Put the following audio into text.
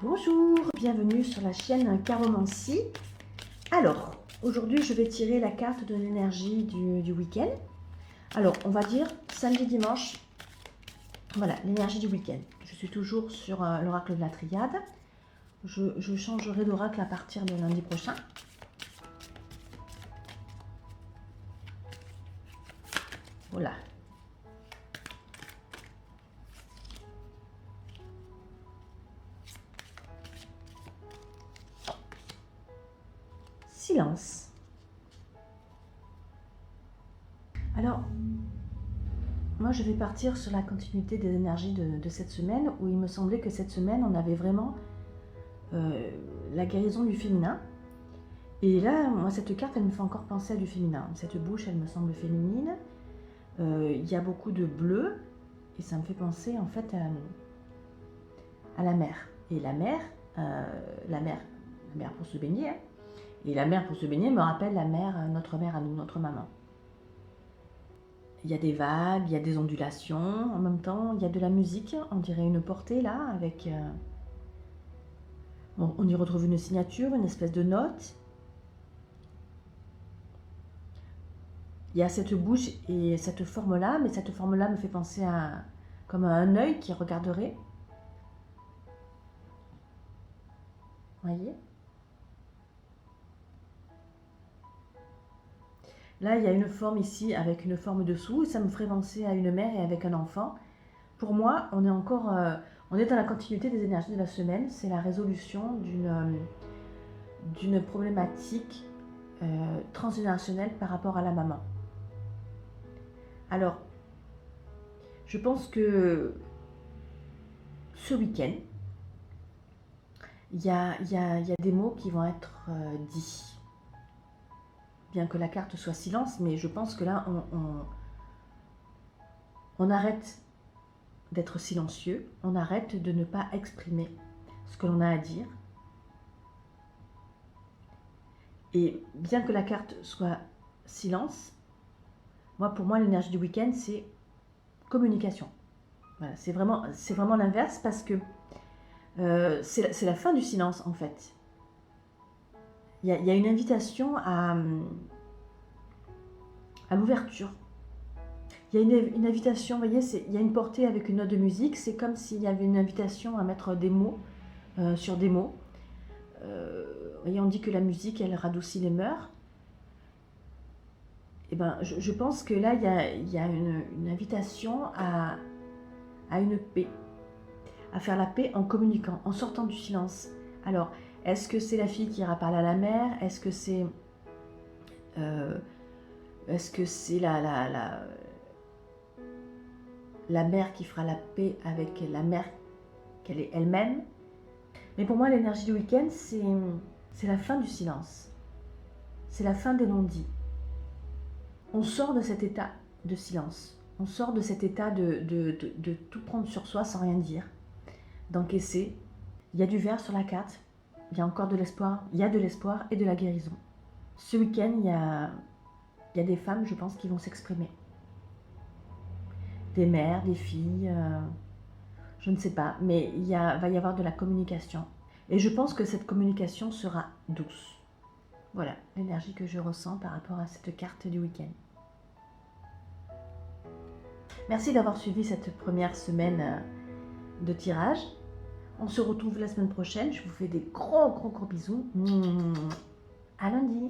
Bonjour, bienvenue sur la chaîne Caromancie. Alors, aujourd'hui je vais tirer la carte de l'énergie du week-end. Alors, on va dire samedi, dimanche, voilà, l'énergie du week-end. Je suis toujours sur l'oracle de la triade. Je changerai d'oracle à partir de lundi prochain. Voilà. Silence. Alors, moi je vais partir sur la continuité des énergies de cette semaine, où il me semblait que cette semaine on avait vraiment la guérison du féminin. Et là, moi cette carte elle me fait encore penser à du féminin. Cette bouche elle me semble féminine. Il y a beaucoup de bleu et ça me fait penser en fait à la mer. Et la mer pour se baigner. Hein. Et la mer pour se baigner me rappelle la mer, notre mère à nous, notre maman. Il y a des vagues, il y a des ondulations, en même temps il y a de la musique, on dirait une portée là, avec... Bon, on y retrouve une signature, une espèce de note. Il y a cette bouche et cette forme-là, mais cette forme-là me fait penser à comme à un œil qui regarderait. Vous voyez ? Là, il y a une forme ici avec une forme dessous, et ça me ferait penser à une mère et avec un enfant. Pour moi, on est encore, on est dans la continuité des énergies de la semaine. C'est la résolution d'une problématique transgénérationnelle par rapport à la maman. Alors, je pense que ce week-end, il y a des mots qui vont être dits. Bien que la carte soit silence, mais je pense que là, on arrête d'être silencieux, on arrête de ne pas exprimer ce que l'on a à dire. Et bien que la carte soit silence, pour moi, l'énergie du week-end, c'est communication. Voilà, c'est vraiment l'inverse parce que c'est la fin du silence, en fait. Il y a une invitation à l'ouverture. Il y a une invitation, vous voyez, il y a une portée avec une note de musique. C'est comme s'il y avait une invitation à mettre des mots sur des mots. Vous voyez, on dit que la musique, elle radoucit les mœurs. Et ben, je pense que là, il y a une invitation à une paix, à faire la paix en communiquant, en sortant du silence. Alors, est-ce que c'est la fille qui ira parler à la mère? Est-ce que c'est la mère qui fera la paix avec la mère qu'elle est elle-même? Mais pour moi, l'énergie du week-end, c'est la fin du silence. C'est la fin des non-dits. On sort de cet état de silence. On sort de cet état de tout prendre sur soi sans rien dire, d'encaisser. Il y a du vert sur la carte. Il y a encore de l'espoir. Il y a de l'espoir et de la guérison. Ce week-end, il y a des femmes, je pense, qui vont s'exprimer. Des mères, des filles, je ne sais pas. Mais va y avoir de la communication. Et je pense que cette communication sera douce. Voilà l'énergie que je ressens par rapport à cette carte du week-end. Merci d'avoir suivi cette première semaine de tirage. On se retrouve la semaine prochaine. Je vous fais des gros bisous. À lundi.